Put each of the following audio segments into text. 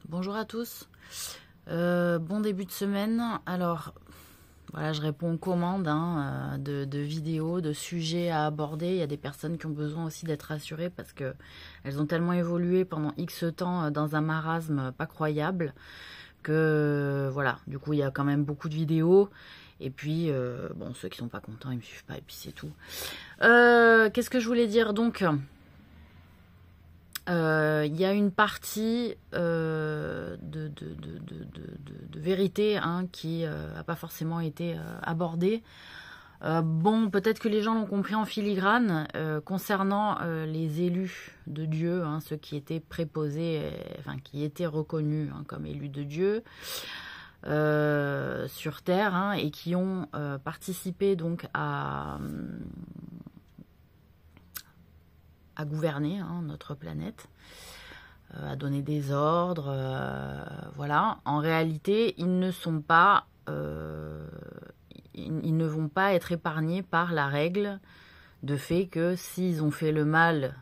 Bonjour à tous. Bon début de semaine. Alors, voilà, je réponds aux commandes de vidéos, de sujets à aborder. Il y a des personnes qui ont besoin aussi d'être rassurées parce que elles ont tellement évolué pendant X temps dans un marasme pas croyable que voilà. Du coup, il y a quand même beaucoup de vidéos. Et puis, bon, ceux qui sont pas contents, ils me suivent pas et puis c'est tout. Qu'est-ce que je voulais dire donc? Il y a une partie de vérité qui n'a pas forcément été abordée. Bon, peut-être que les gens l'ont compris en filigrane concernant les élus de Dieu, ceux qui étaient préposés, enfin qui étaient reconnus comme élus de Dieu sur Terre et qui ont participé donc à gouverner notre planète, à donner des ordres, voilà. En réalité, ils ne sont pas, ils ne vont pas être épargnés par la règle de fait que s'ils ont fait le mal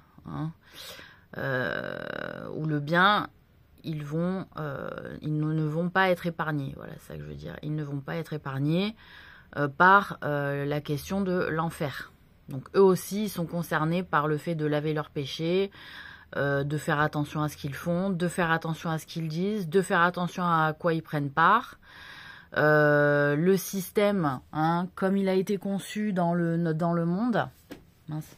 ou le bien, ils ne vont pas être épargnés. Voilà, c'est ça que je veux dire. Ils ne vont pas être épargnés par la question de l'enfer. Donc eux aussi ils sont concernés par le fait de laver leurs péchés, de faire attention à ce qu'ils font, de faire attention à ce qu'ils disent, de faire attention à quoi ils prennent part. Le système, comme il a été conçu dans le monde. Mince.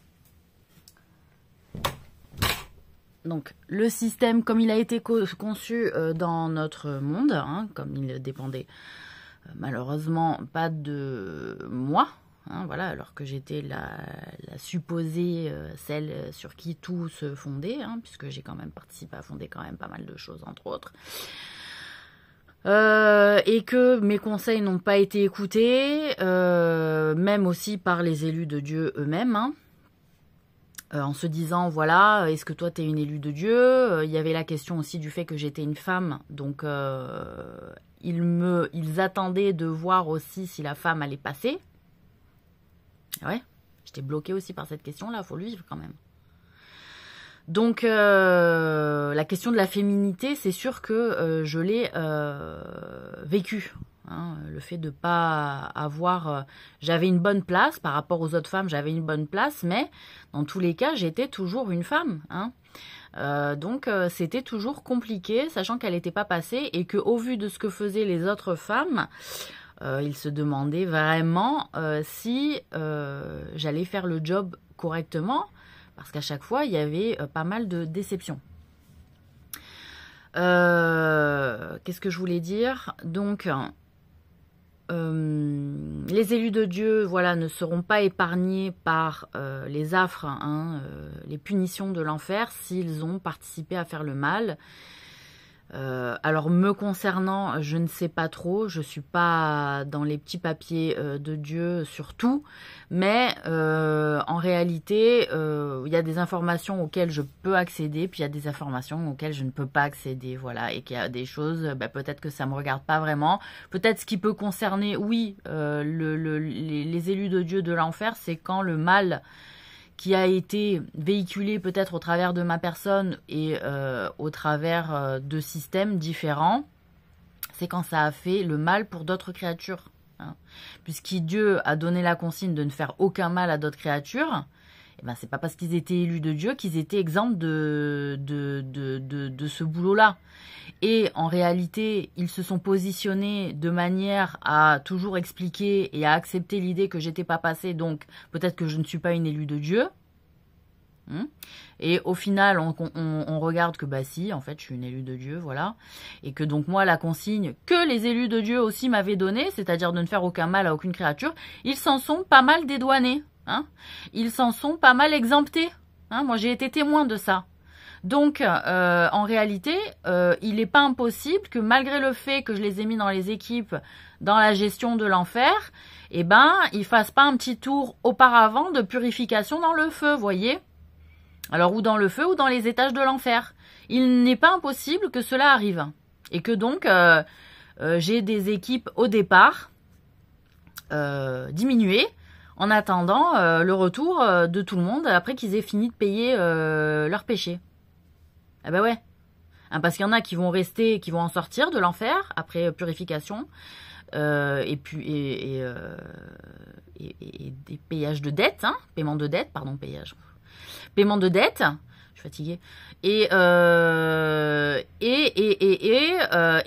Donc le système comme il a été conçu dans notre monde, comme il dépendait malheureusement pas de moi. Voilà, alors que j'étais la supposée, celle sur qui tout se fondait, puisque j'ai quand même participé à fonder quand même pas mal de choses, entre autres. Et que mes conseils n'ont pas été écoutés, même aussi par les élus de Dieu eux-mêmes, en se disant, voilà, est-ce que toi t'es une élue de Dieu? Il y avait la question aussi du fait que j'étais une femme, donc ils attendaient de voir aussi si la femme allait passer. Ouais, j'étais bloquée aussi par cette question-là, faut le vivre quand même. Donc, la question de la féminité, c'est sûr que je l'ai vécu. Le fait de pas avoir... j'avais une bonne place, par rapport aux autres femmes, j'avais une bonne place, mais dans tous les cas, j'étais toujours une femme. Donc, c'était toujours compliqué, sachant qu'elle n'était pas passée, et qu'au vu de ce que faisaient les autres femmes... il se demandait vraiment si j'allais faire le job correctement, parce qu'à chaque fois, il y avait pas mal de déceptions. Qu'est-ce que je voulais dire? Donc, les élus de Dieu, voilà, ne seront pas épargnés par les affres, les punitions de l'enfer s'ils ont participé à faire le mal. Alors me concernant, je ne sais pas trop, je suis pas dans les petits papiers de Dieu sur tout, mais en réalité, il y a des informations auxquelles je peux accéder, puis il y a des informations auxquelles je ne peux pas accéder, voilà, et qu'il y a des choses, peut-être que ça me regarde pas vraiment, peut-être ce qui peut concerner, oui, les élus de Dieu de l'enfer, c'est quand le mal qui a été véhiculé peut-être au travers de ma personne et au travers de systèmes différents, c'est quand ça a fait le mal pour d'autres créatures. Puisque Dieu a donné la consigne de ne faire aucun mal à d'autres créatures, et c'est pas parce qu'ils étaient élus de Dieu qu'ils étaient exempts de ce boulot-là. Et en réalité, ils se sont positionnés de manière à toujours expliquer et à accepter l'idée que j'étais pas passée, donc peut-être que je ne suis pas une élue de Dieu. Et au final, on regarde que si, en fait, je suis une élue de Dieu, voilà. Et que donc moi, la consigne que les élus de Dieu aussi m'avaient donnée, c'est-à-dire de ne faire aucun mal à aucune créature, ils s'en sont pas mal dédouanés. Ils s'en sont pas mal exemptés. Moi, j'ai été témoin de ça. Donc, en réalité, il n'est pas impossible que malgré le fait que je les ai mis dans les équipes, dans la gestion de l'enfer, ils fassent pas un petit tour auparavant de purification dans le feu, voyez ? Alors, ou dans le feu ou dans les étages de l'enfer. Il n'est pas impossible que cela arrive. Et que donc, j'ai des équipes au départ diminuées, en attendant le retour de tout le monde après qu'ils aient fini de payer leurs péchés. Ah ouais. hein, parce qu'il y en a qui vont rester, qui vont en sortir de l'enfer après purification, et puis et des payages de dettes, hein, paiement de dettes, pardon, paiement de dettes. Je suis fatiguée. Et il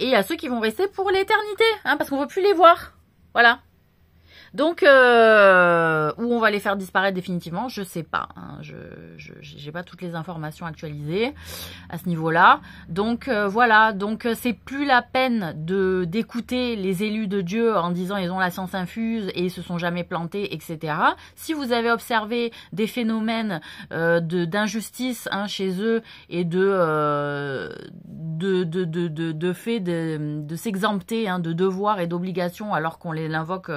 y a ceux qui vont rester pour l'éternité, hein, parce qu'on ne veut plus les voir. Voilà. Donc, où on va les faire disparaître définitivement, je sais pas. Hein, je j'ai pas toutes les informations actualisées à ce niveau-là. Donc voilà. Donc c'est plus la peine d'écouter les élus de Dieu en disant ils ont la science infuse et ils se sont jamais plantés, etc. Si vous avez observé des phénomènes d'injustice, hein, chez eux et de fait de s'exempter, hein, de devoirs et d'obligations alors qu'on les invoque.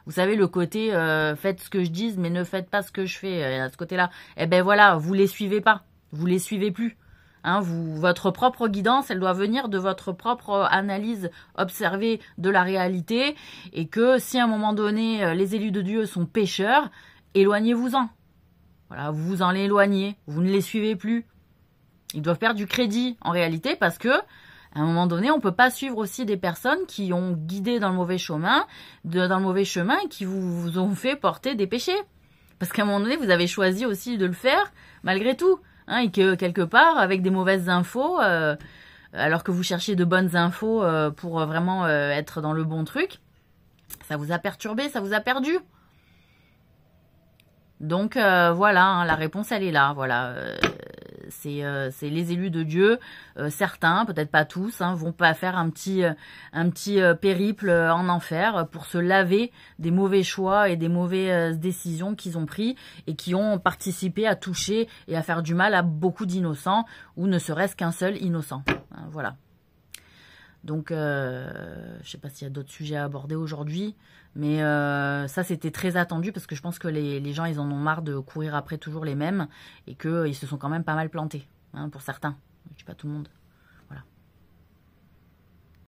Vous savez, le côté faites ce que je dis, mais ne faites pas ce que je fais. À ce côté-là, eh ben voilà, vous les suivez pas, vous les suivez plus. Hein, votre propre guidance, elle doit venir de votre propre analyse observée de la réalité, et que si à un moment donné les élus de Dieu sont pécheurs, éloignez-vous-en. Voilà, vous vous en éloignez, vous ne les suivez plus. Ils doivent perdre du crédit en réalité parce que à un moment donné, on peut pas suivre aussi des personnes qui ont guidé dans le mauvais chemin, et qui vous ont fait porter des péchés. Parce qu'à un moment donné, vous avez choisi aussi de le faire malgré tout, hein, et que quelque part, avec des mauvaises infos, alors que vous cherchiez de bonnes infos pour vraiment être dans le bon truc, ça vous a perturbé, ça vous a perdu. Donc voilà, hein, la réponse elle est là, voilà. C'est les élus de Dieu, certains, peut-être pas tous, hein, vont pas faire un petit périple en enfer pour se laver des mauvais choix et des mauvaises décisions qu'ils ont pris et qui ont participé à toucher et à faire du mal à beaucoup d'innocents, ou ne serait-ce qu'un seul innocent. Hein, voilà. Donc, je sais pas s'il y a d'autres sujets à aborder aujourd'hui, mais ça, c'était très attendu parce que je pense que les gens, ils en ont marre de courir après toujours les mêmes et qu'ils se sont quand même pas mal plantés, hein, pour certains. Je dis pas tout le monde.